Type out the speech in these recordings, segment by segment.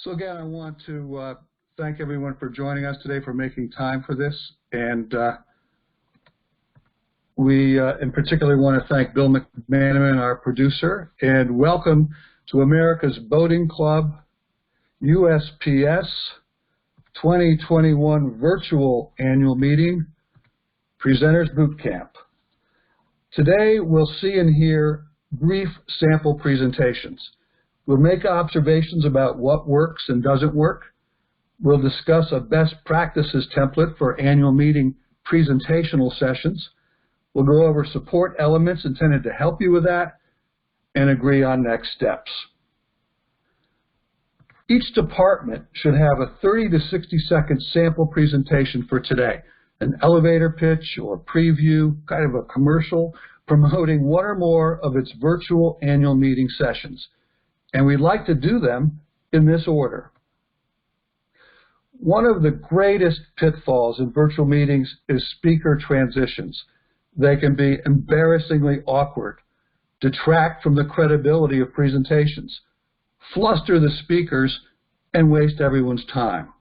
So again, I want to thank everyone for joining us today, for making time for this. And we in particular want to thank Bill McManaman, our producer, and welcome to America's Boating Club USPS 2021 virtual annual meeting, Presenters Bootcamp. Today we'll see and hear brief sample presentations. We'll make observations about what works and doesn't work. We'll discuss a best practices template for annual meeting presentational sessions. We'll go over support elements intended to help you with that and agree on next steps. Each department should have a 30 to 60 second sample presentation for today, an elevator pitch or preview, kind of a commercial promoting one or more of its virtual annual meeting sessions. And we'd like to do them in this order. One of the greatest pitfalls in virtual meetings is speaker transitions. They can be embarrassingly awkward, detract from the credibility of presentations, fluster the speakers, and waste everyone's time.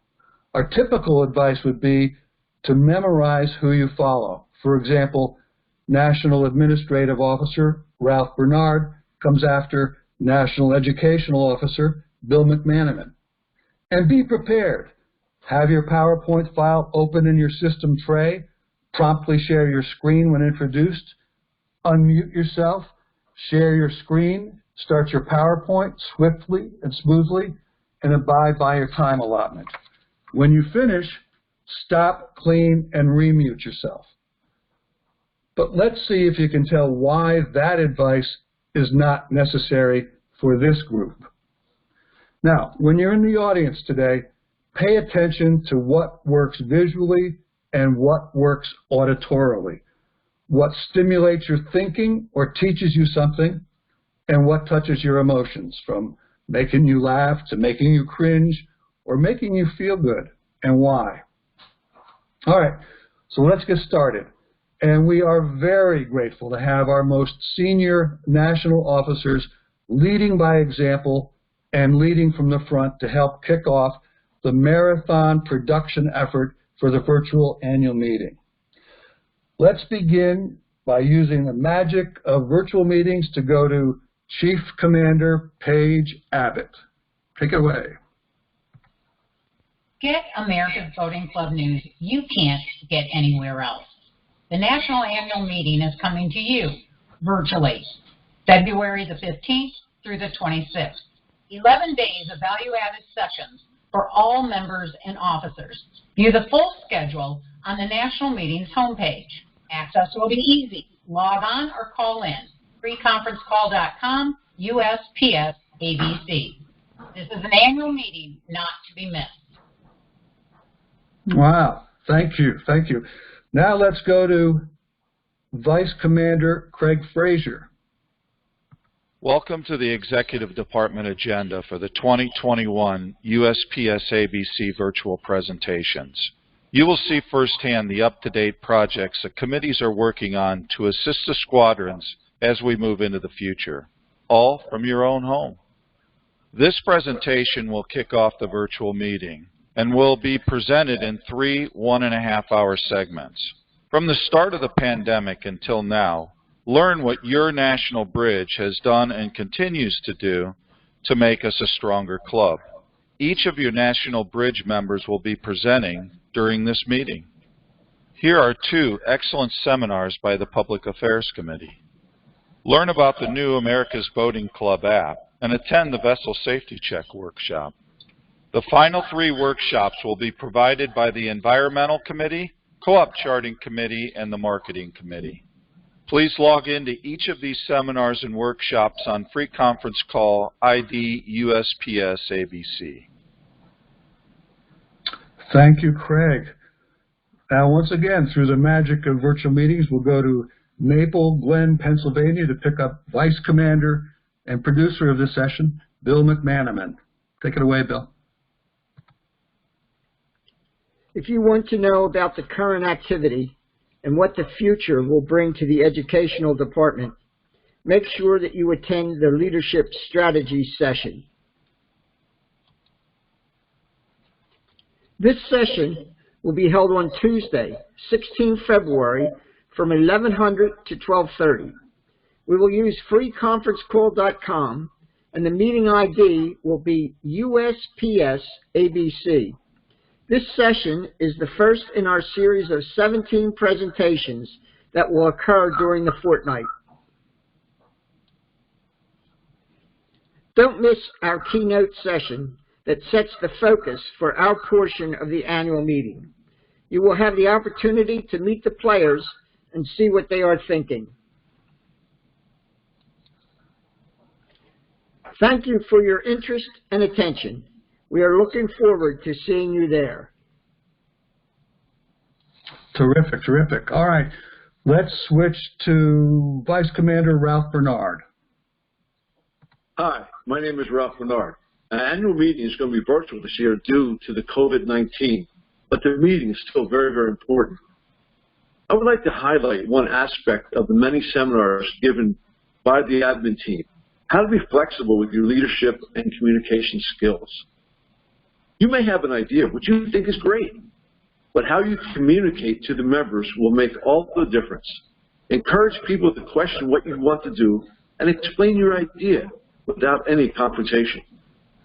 Our typical advice would be to memorize who you follow. For example, National Administrative Officer Ralph Bernard comes after National Educational Officer Bill McManaman. And be prepared. Have your PowerPoint file open in your system tray. Promptly share your screen when introduced. Unmute yourself. Share your screen. Start your PowerPoint swiftly and smoothly, and abide by your time allotment. When you finish, stop, clean, and remute yourself. But let's see if you can tell why that advice is not necessary for this group. Now, when you're in the audience today, pay attention to what works visually and what works auditorily, what stimulates your thinking or teaches you something, and what touches your emotions, from making you laugh to making you cringe or making you feel good, and why. All right, so let's get started. And we are very grateful to have our most senior national officers leading by example and leading from the front to help kick off the marathon production effort for the virtual annual meeting. Let's begin by using the magic of virtual meetings to go to Chief Commander Paige Abbott. Take it away. Get America's Boating Club news you can't get anywhere else. The National Annual Meeting is coming to you virtually, February the 15th through the 26th. 11 days of value-added sessions for all members and officers. View the full schedule on the National Meeting's homepage. Access will be easy. Log on or call in. freeconferencecall.com, USPS ABC. This is an annual meeting not to be missed. Wow, thank you, thank you. Now let's go to Vice Commander Craig Frazier. Welcome to the Executive Department agenda for the 2021 USPS ABC virtual presentations. You will see firsthand the up-to-date projects the committees are working on to assist the squadrons as we move into the future, all from your own home. This presentation will kick off the virtual meeting and will be presented in 3 1.5-hour segments. From the start of the pandemic until now, learn what your national bridge has done and continues to do to make us a stronger club. Each of your national bridge members will be presenting during this meeting. Here are 2 excellent seminars by the Public Affairs Committee. Learn about the new America's Boating Club app and attend the Vessel Safety Check workshop. The final 3 workshops will be provided by the Environmental Committee, Co-op Charting Committee, and the Marketing Committee. Please log into each of these seminars and workshops on free conference call ID USPS ABC. Thank you, Craig. Now, once again, through the magic of virtual meetings, we'll go to Maple Glen, Pennsylvania to pick up Vice Commander and producer of this session, Bill McManaman. Take it away, Bill. If you want to know about the current activity and what the future will bring to the educational department, make sure that you attend the Leadership Strategy session. This session will be held on Tuesday, 16 February from 1100 to 12:30. We will use freeconferencecall.com and the meeting ID will be USPS ABC. This session is the first in our series of 17 presentations that will occur during the fortnight. Don't miss our keynote session that sets the focus for our portion of the annual meeting. You will have the opportunity to meet the players and see what they are thinking. Thank you for your interest and attention. We are looking forward to seeing you there. Terrific, terrific. All right, let's switch to Vice Commander Ralph Bernard. Hi, my name is Ralph Bernard. Our annual meeting is going to be virtual this year due to the COVID-19, but the meeting is still very, very important. I would like to highlight one aspect of the many seminars given by the admin team: how to be flexible with your leadership and communication skills. You may have an idea of what you think is great, but how you communicate to the members will make all the difference. Encourage people to question what you want to do and explain your idea without any confrontation.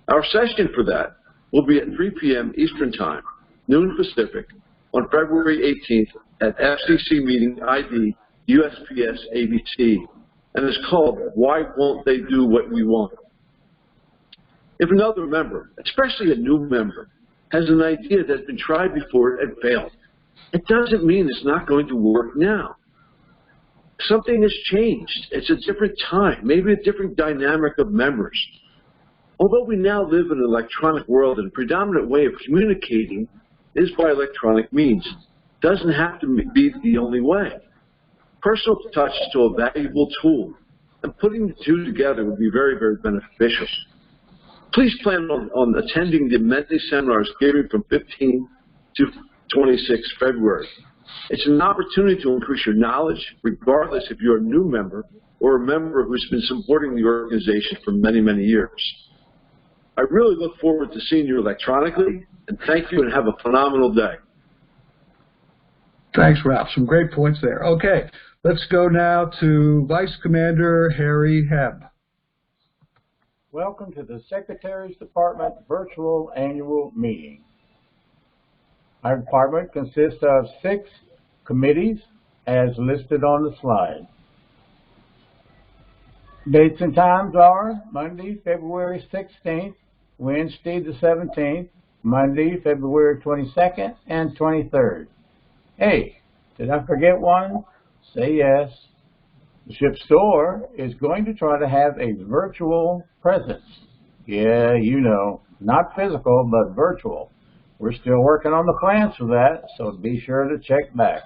Our session for that will be at 3 p.m. Eastern Time, noon Pacific, on February 18th at FCC meeting ID USPS ABC, and is called "Why Won't They Do What We Want?" If another member, especially a new member, has an idea that's been tried before and failed, it doesn't mean it's not going to work now. Something has changed. It's a different time, maybe a different dynamic of members. Although we now live in an electronic world and the predominant way of communicating is by electronic means, it doesn't have to be the only way. Personal touch is still a valuable tool, and putting the two together would be very, very beneficial. Please plan on attending the many seminars given from 15 to 26 February. It's an opportunity to increase your knowledge, regardless if you're a new member or a member who's been supporting the organization for many, many years. I really look forward to seeing you electronically, and thank you and have a phenomenal day. Thanks, Ralph. Some great points there. Okay, let's go now to Vice Commander Harry Hebb. Welcome to the Secretary's Department virtual annual meeting. Our department consists of 6 committees as listed on the slide. Dates and times are Monday, February 16th, Wednesday the 17th, Monday, February 22nd, and 23rd. Hey, did I forget one? Say yes. The ship store is going to try to have a virtual presence. Yeah, you know, not physical, but virtual. We're still working on the plans for that, so be sure to check back.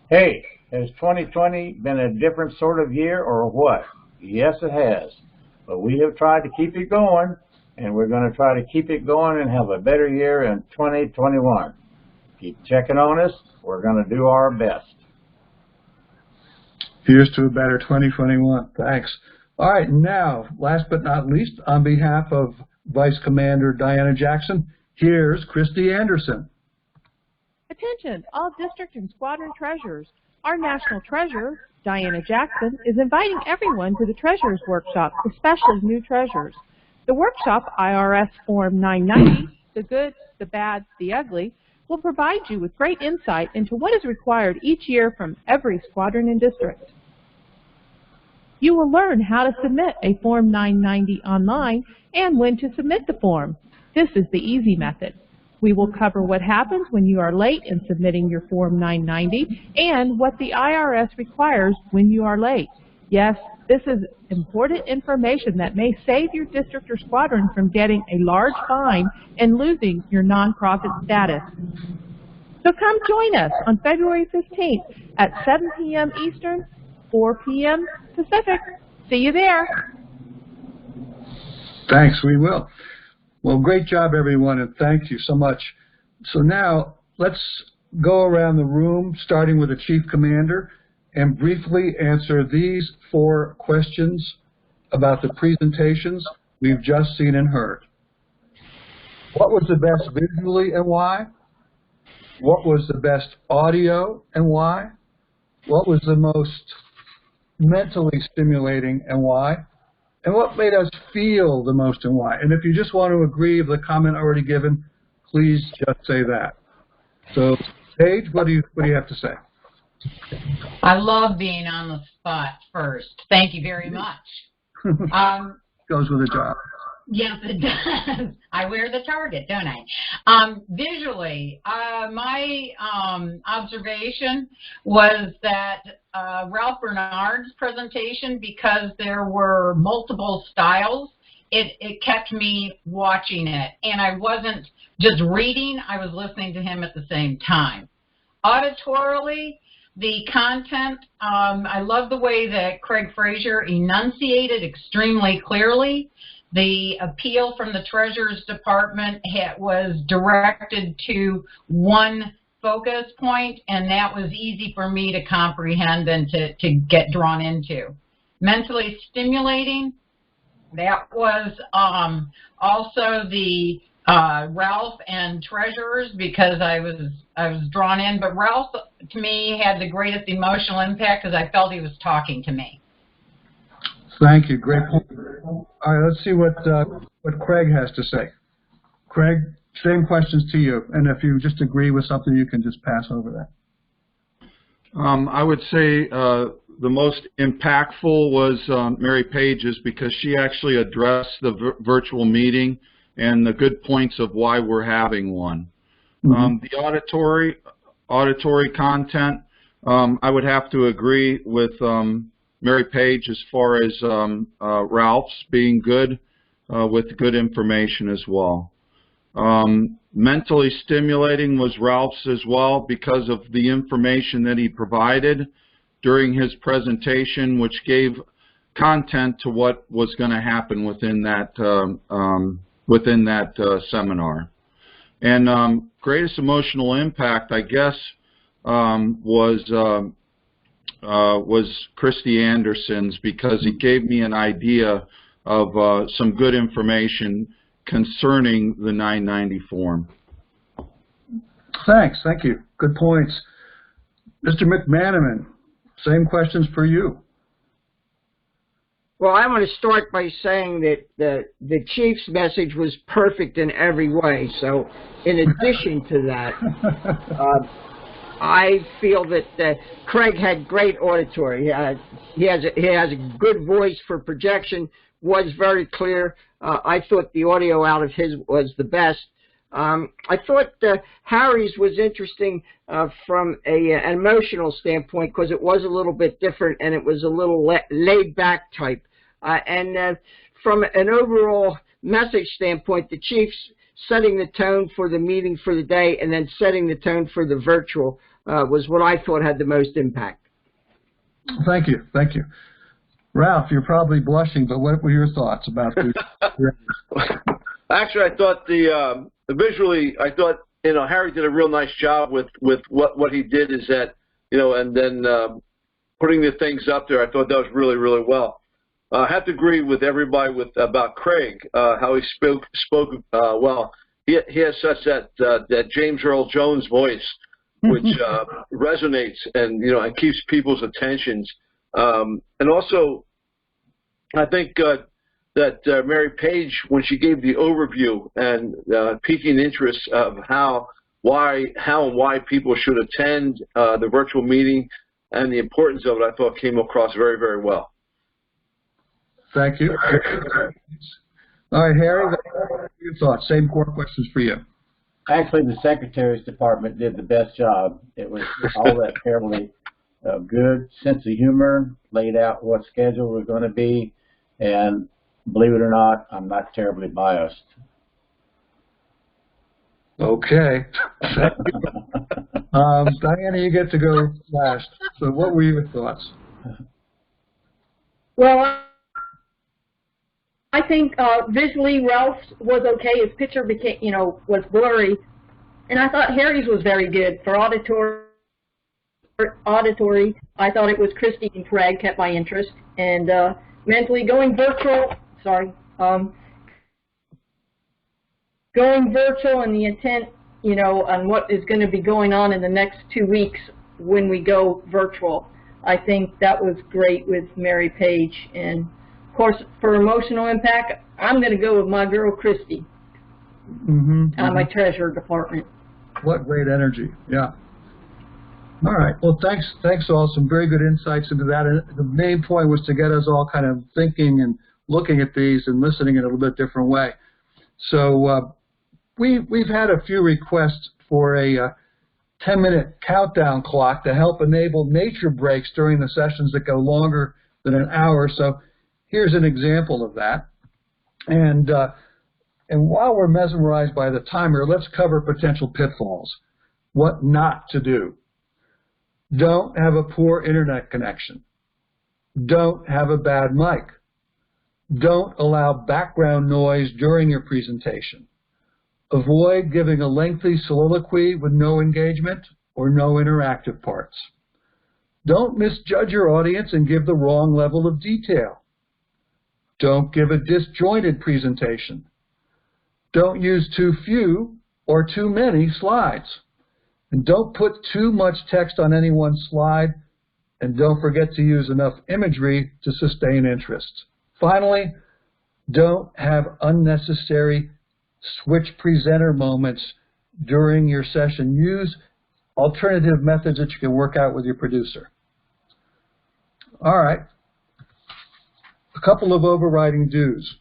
Hey, has 2020 been a different sort of year or what? Yes, it has. But we have tried to keep it going, and we're going to try to keep it going and have a better year in 2021. Keep checking on us. We're going to do our best. Here's to a better 2021. Thanks. All right, now, last but not least, on behalf of Vice Commander Diana Jackson, here's Christy Anderson. Attention, all district and squadron treasurers. Our national treasurer, Diana Jackson, is inviting everyone to the Treasurers Workshop, especially new treasurers. The workshop, IRS Form 990, the good, the bad, the ugly, will provide you with great insight into what is required each year from every squadron and district. You will learn how to submit a Form 990 online and when to submit the form. This is the easy method. We will cover what happens when you are late in submitting your Form 990 and what the IRS requires when you are late. Yes, this is important information that may save your district or squadron from getting a large fine and losing your nonprofit status. So come join us on February 15th at 7 p.m. Eastern, 4 p.m. Pacific. See you there. Thanks, we will. Well, great job, everyone, and thank you so much. So now let's go around the room, starting with the Chief Commander, and briefly answer these 4 questions about the presentations we've just seen and heard. What was the best visually and why? What was the best audio and why? What was the most mentally stimulating and why? And what made us feel the most and why? And if you just want to agree with the comment already given, please just say that. So, Paige, what do you have to say? I love being on the spot first. Thank you very much. Goes with the job. Yes, it does. I wear the target, don't I? Visually, my observation was that Ralph Bernard's presentation, because there were multiple styles, it kept me watching it. And I wasn't just reading, I was listening to him at the same time. Auditorily, the content, I love the way that Craig Frazier enunciated extremely clearly. The appeal from the Treasurer's Department was directed to one focus point, and that was easy for me to comprehend and to get drawn into. Mentally stimulating, that was also the Ralph and Treasurers, because I was drawn in. But Ralph, to me, had the greatest emotional impact because I felt he was talking to me. Thank you. Great point. All right, let's see what Craig has to say. Craig, same questions to you. And if you just agree with something, you can just pass over that. I would say the most impactful was Mary Page's, because she actually addressed the virtual meeting and the good points of why we're having one. Mm-hmm. The auditory content, I would have to agree with Mary Page as far as Ralph's being good with good information as well. Mentally stimulating was Ralph's as well, because of the information that he provided during his presentation, which gave content to what was going to happen within that seminar. And greatest emotional impact, I guess, was Christy Anderson's, because it gave me an idea of some good information concerning the 990 form. Thanks. Thank you. Good points. Mr. McManaman, same questions for you. Well, I want to start by saying that the Chief's message was perfect in every way. So in addition to that, I feel that Craig had great auditory. He has a good voice for projection, was very clear. I thought the audio out of his was the best. I thought Harry's was interesting from an emotional standpoint, because it was a little bit different and it was a little laid-back type. And from an overall message standpoint, the Chief's setting the tone for the meeting for the day and then setting the tone for the virtual was what I thought had the most impact. Thank you. Thank you. Ralph, you're probably blushing, but what were your thoughts about the Actually, I thought visually, I thought, Harry did a real nice job with what he did, is that, and then putting the things up there. I thought that was really, really well. I have to agree with everybody about Craig, how he spoke well. He has such that James Earl Jones voice, which resonates and and keeps people's attentions. And also, I think that Mary Page, when she gave the overview and piquing interest of how and why people should attend the virtual meeting and the importance of it, I thought came across very, very well. Thank you. All right, Harry, what are your thoughts? Same core questions for you. Actually, the Secretary's Department did the best job. It was all that terribly good sense of humor, laid out what schedule was going to be, and believe it or not, I'm not terribly biased. Okay. Diana, you get to go last. So what were your thoughts? Well, I think visually Ralph's was okay. His picture became, was blurry, and I thought Harry's was very good for auditory. I thought it was Christy and Craig kept my interest, and mentally going virtual. Sorry, going virtual and the intent, you know, on what is going to be going on in the next 2 weeks when we go virtual. I think that was great with Mary Page. And, of course, for emotional impact, I'm going to go with my girl, Christy, on my treasurer department. What great energy, yeah. All right, well, thanks all. Some very good insights into that. And the main point was to get us all kind of thinking and looking at these and listening in a little bit different way. So we've had a few requests for a 10-minute countdown clock to help enable nature breaks during the sessions that go longer than an hour. So here's an example of that. And while we're mesmerized by the timer, let's cover potential pitfalls. What not to do. Don't have a poor internet connection. Don't have a bad mic. Don't allow background noise during your presentation. Avoid giving a lengthy soliloquy with no engagement or no interactive parts. Don't misjudge your audience and give the wrong level of detail. Don't give a disjointed presentation. Don't use too few or too many slides. And don't put too much text on any one slide, and don't forget to use enough imagery to sustain interest. Finally, don't have unnecessary switch presenter moments during your session. Use alternative methods that you can work out with your producer. All right, a couple of overriding do's.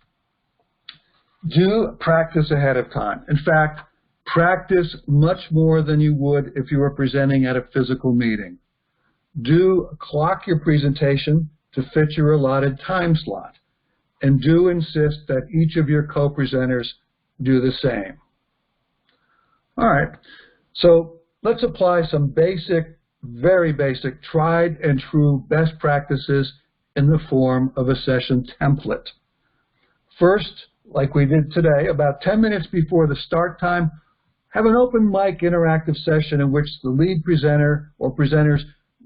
Do practice ahead of time. In fact, practice much more than you would if you were presenting at a physical meeting. Do clock your presentation to fit your allotted time slot. And do insist that each of your co-presenters do the same. All right, so let's apply some basic, very basic, tried and true best practices in the form of a session template. First, like we did today, about 10 minutes before the start time, have an open mic interactive session in which the lead presenter or presenters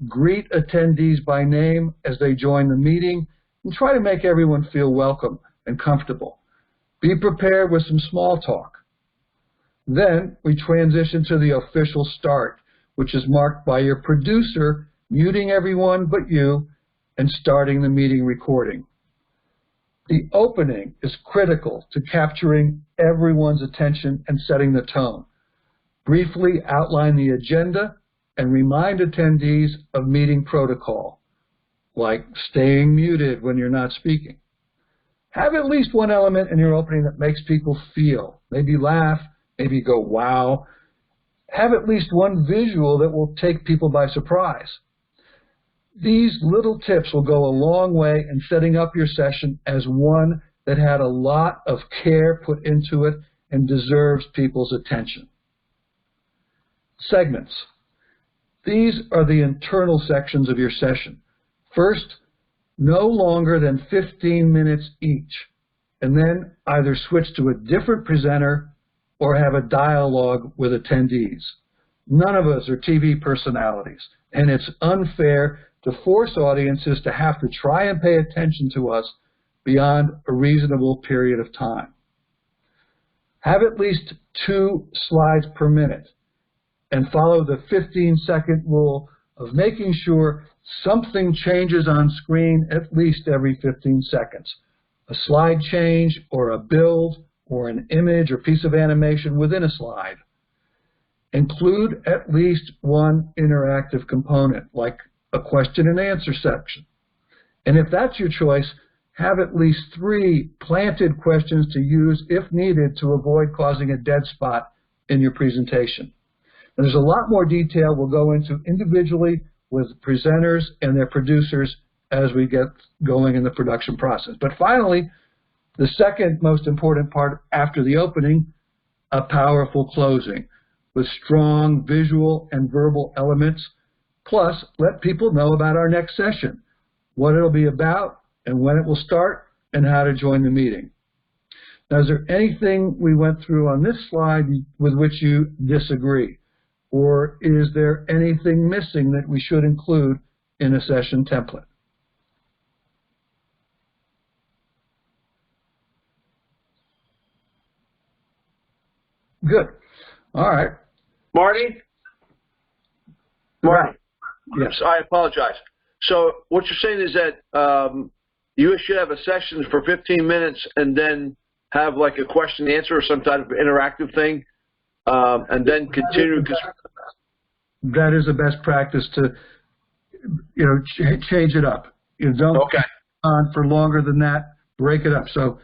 greet attendees by name as they join the meeting and try to make everyone feel welcome and comfortable. Be prepared with some small talk. Then we transition to the official start, which is marked by your producer muting everyone but you and starting the meeting recording. The opening is critical to capturing everyone's attention and setting the tone. Briefly outline the agenda and remind attendees of meeting protocol, like staying muted when you're not speaking. Have at least one element in your opening that makes people feel, maybe laugh, maybe go, wow. Have at least one visual that will take people by surprise. These little tips will go a long way in setting up your session as one that had a lot of care put into it and deserves people's attention. Segments. These are the internal sections of your session. First, no longer than 15 minutes each, and then either switch to a different presenter or have a dialogue with attendees. None of us are TV personalities, and it's unfair to force audiences to have to try and pay attention to us beyond a reasonable period of time. Have at least 2 slides per minute and follow the 15-second rule of making sure something changes on screen at least every 15 seconds. A slide change or a build or an image or piece of animation within a slide. Include at least one interactive component, like a question and answer section. And if that's your choice, have at least 3 planted questions to use if needed to avoid causing a dead spot in your presentation. And there's a lot more detail we'll go into individually with presenters and their producers as we get going in the production process. But finally, the second most important part after the opening, a powerful closing with strong visual and verbal elements. Plus, let people know about our next session, what it'll be about and when it will start and how to join the meeting. Now, is there anything we went through on this slide with which you disagree? Or is there anything missing that we should include in a session template? Good. All right. Marty? Right. Yes. I apologize. So what you're saying is that you should have a session for 15 minutes and then have like a question and answer or some type of interactive thing, and then continue. That is the best practice to, change it up. Don't on for longer than that. Break it up. So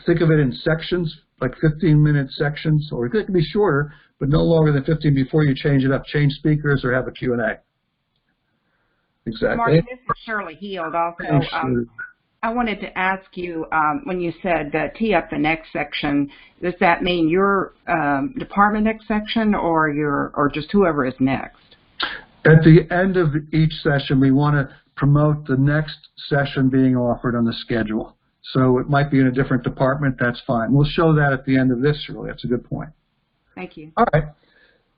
think of it in sections, like 15-minute sections, or it could be shorter, but no longer than 15 before you change it up. Change speakers or have a Q&A. Exactly. Marty, this is Shirley Heald. Also, I wanted to ask you, when you said tee up the next section, does that mean your department next section or just whoever is next? At the end of each session, we want to promote the next session being offered on the schedule. So it might be in a different department. That's fine. We'll show that at the end of this, Shirley. That's a good point. Thank you. All right.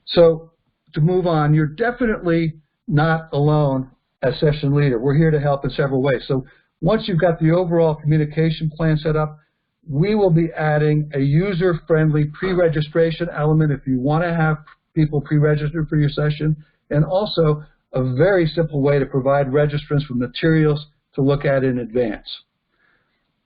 So to move on, you're definitely not alone as session leader. We're here to help in several ways. So once you've got the overall communication plan set up, we will be adding a user-friendly pre-registration element if you want to have people pre-registered for your session, and also a very simple way to provide registrants with materials to look at in advance.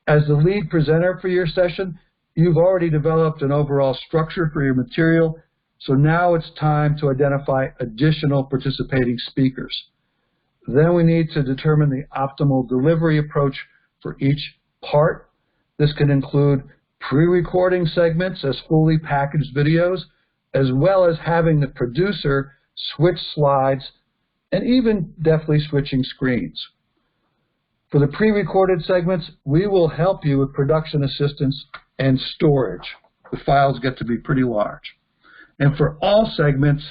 As the lead presenter for your session, you've already developed an overall structure for your material, so now it's time to identify additional participating speakers. Then we need to determine the optimal delivery approach for each part. This can include pre-recording segments as fully packaged videos, as well as having the producer switch slides and even deftly switching screens. For the pre-recorded segments, we will help you with production assistance and storage. The files get to be pretty large. And for all segments,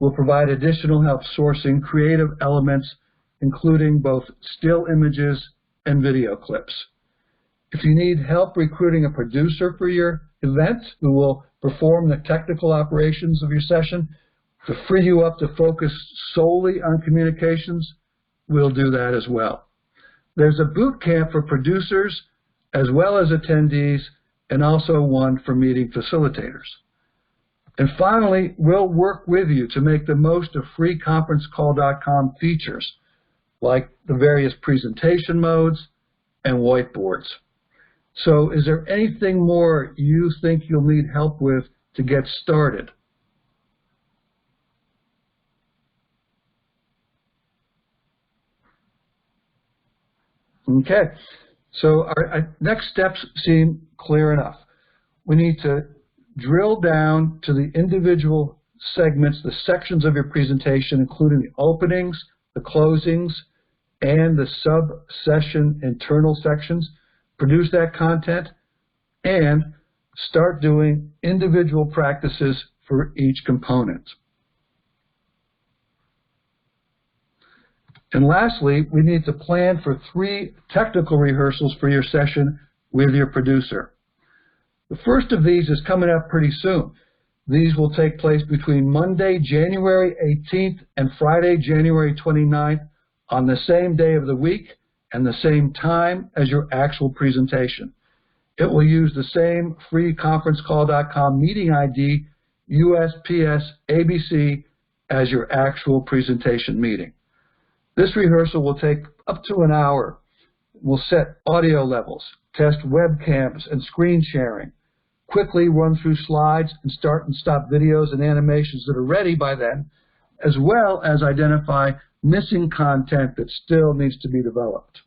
we'll provide additional help sourcing creative elements, including both still images and video clips. If you need help recruiting a producer for your event who will perform the technical operations of your session to free you up to focus solely on communications, we'll do that as well. There's a boot camp for producers as well as attendees, and also one for meeting facilitators. And finally, we'll work with you to make the most of freeconferencecall.com features, like the various presentation modes and whiteboards. So is there anything more you think you'll need help with to get started? Okay, so our next steps seem clear enough. We need to drill down to the individual segments, the sections of your presentation, including the openings, the closings, and the sub-session internal sections, produce that content, and start doing individual practices for each component. And lastly, we need to plan for 3 technical rehearsals for your session with your producer. The first of these is coming up pretty soon. These will take place between Monday, January 18th and Friday, January 29th on the same day of the week and the same time as your actual presentation. It will use the same freeconferencecall.com meeting ID, USPS ABC, as your actual presentation meeting. This rehearsal will take up to an hour. We'll set audio levels, test webcams and screen sharing, quickly run through slides and start and stop videos and animations that are ready by then, as well as identify missing content that still needs to be developed.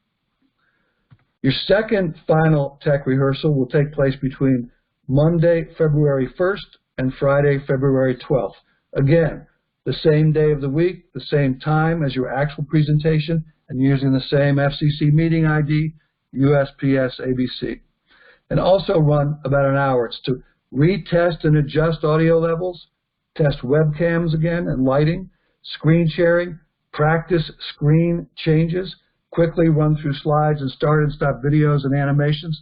Your second final tech rehearsal will take place between Monday, February 1st and Friday, February 12th. Again, the same day of the week, the same time as your actual presentation, and using the same FCC meeting ID, USPS ABC. And also run about an hour. It's to retest and adjust audio levels, test webcams again and lighting, screen sharing, practice screen changes, quickly run through slides and start and stop videos and animations,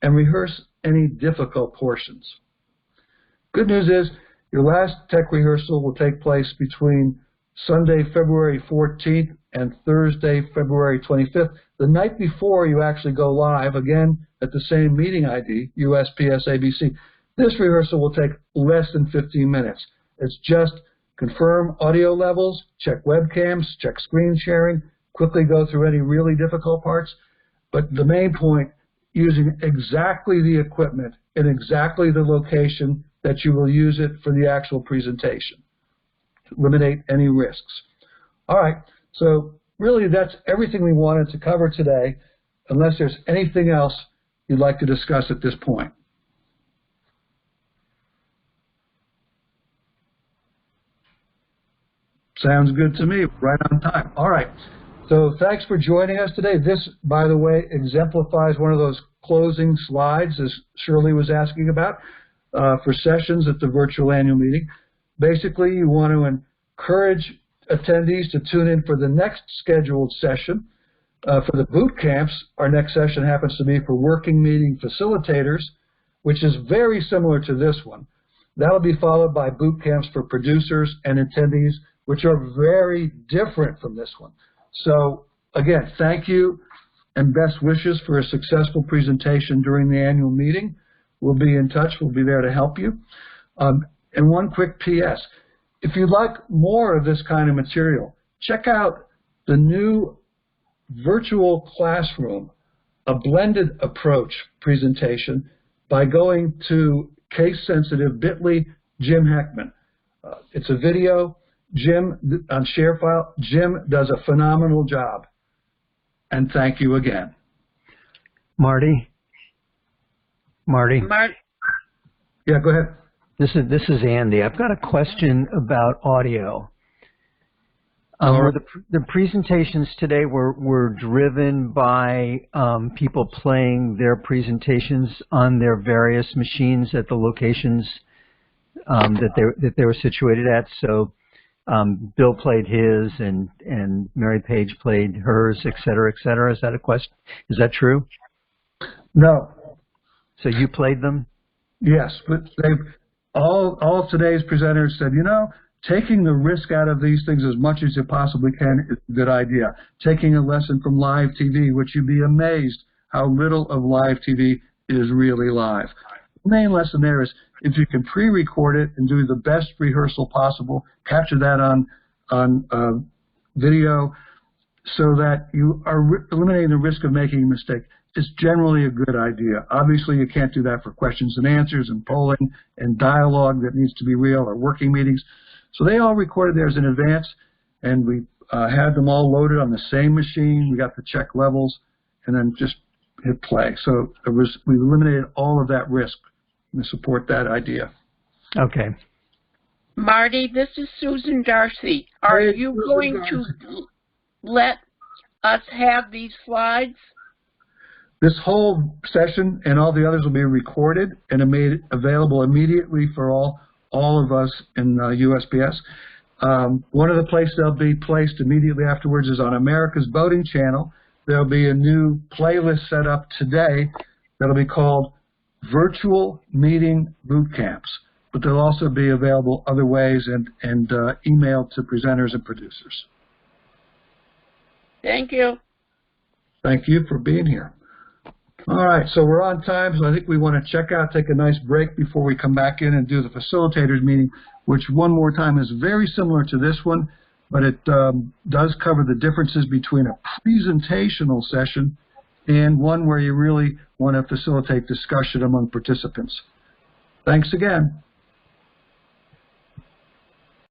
and rehearse any difficult portions. Good news is your last tech rehearsal will take place between Sunday, February 14th and Thursday, February 25th, the night before you actually go live, again, at the same meeting ID, USPS ABC. This rehearsal will take less than 15 minutes. It's just confirm audio levels, check webcams, check screen sharing, quickly go through any really difficult parts. But the main point, using exactly the equipment in exactly the location that you will use it for the actual presentation. Eliminate any risks. All right, so really that's everything we wanted to cover today, unless there's anything else you'd like to discuss at this point. Sounds good to me, right on time. All right, so thanks for joining us today. This, by the way, exemplifies one of those closing slides, as Shirley was asking about, for sessions at the virtual annual meeting. Basically, you want to encourage attendees to tune in for the next scheduled session. For the boot camps, our next session happens to be for working meeting facilitators, which is very similar to this one. That'll be followed by boot camps for producers and attendees, which are very different from this one. So again, thank you and best wishes for a successful presentation during the annual meeting. We'll be in touch. We'll be there to help you. And one quick PS. If you'd like more of this kind of material, check out the new virtual classroom, a blended approach presentation by going to case-sensitive bit.ly Jim Heckman. It's a video. Jim, on share file, Jim does a phenomenal job. And thank you again. Marty? Yeah, go ahead. This is Andy. I've got a question about audio. The presentations today were driven by people playing their presentations on their various machines at the locations that they were situated at. So Bill played his, and Mary Page played hers, et cetera, et cetera. Is that a question? Is that true? No. So you played them? Yes, but all of today's presenters said, you know, taking the risk out of these things as much as you possibly can is a good idea. Taking a lesson from live TV, which you'd be amazed how little of live TV is really live. The main lesson there is if you can pre-record it and do the best rehearsal possible, capture that on video so that you are eliminating the risk of making a mistake. It's generally a good idea. Obviously, you can't do that for questions and answers and polling and dialogue that needs to be real or working meetings. So they all recorded theirs in advance, and we had them all loaded on the same machine. We got the check levels, and then just hit play. So we eliminated all of that risk. We support that idea. Okay. Marty, this is Susan Darcy. Are you going to let us have these slides? This whole session and all the others will be recorded and made available immediately for all of us in USPS. One of the places they'll be placed immediately afterwards is on America's Boating Channel. There'll be a new playlist set up today that'll be called Virtual Meeting Boot Camps, but they'll also be available other ways and emailed to presenters and producers. Thank you. Thank you for being here. All right, so we're on time, so I think we want to check out, take a nice break before we come back in and do the facilitators meeting, which one more time is very similar to this one, but it does cover the differences between a presentational session and one where you really want to facilitate discussion among participants. Thanks again.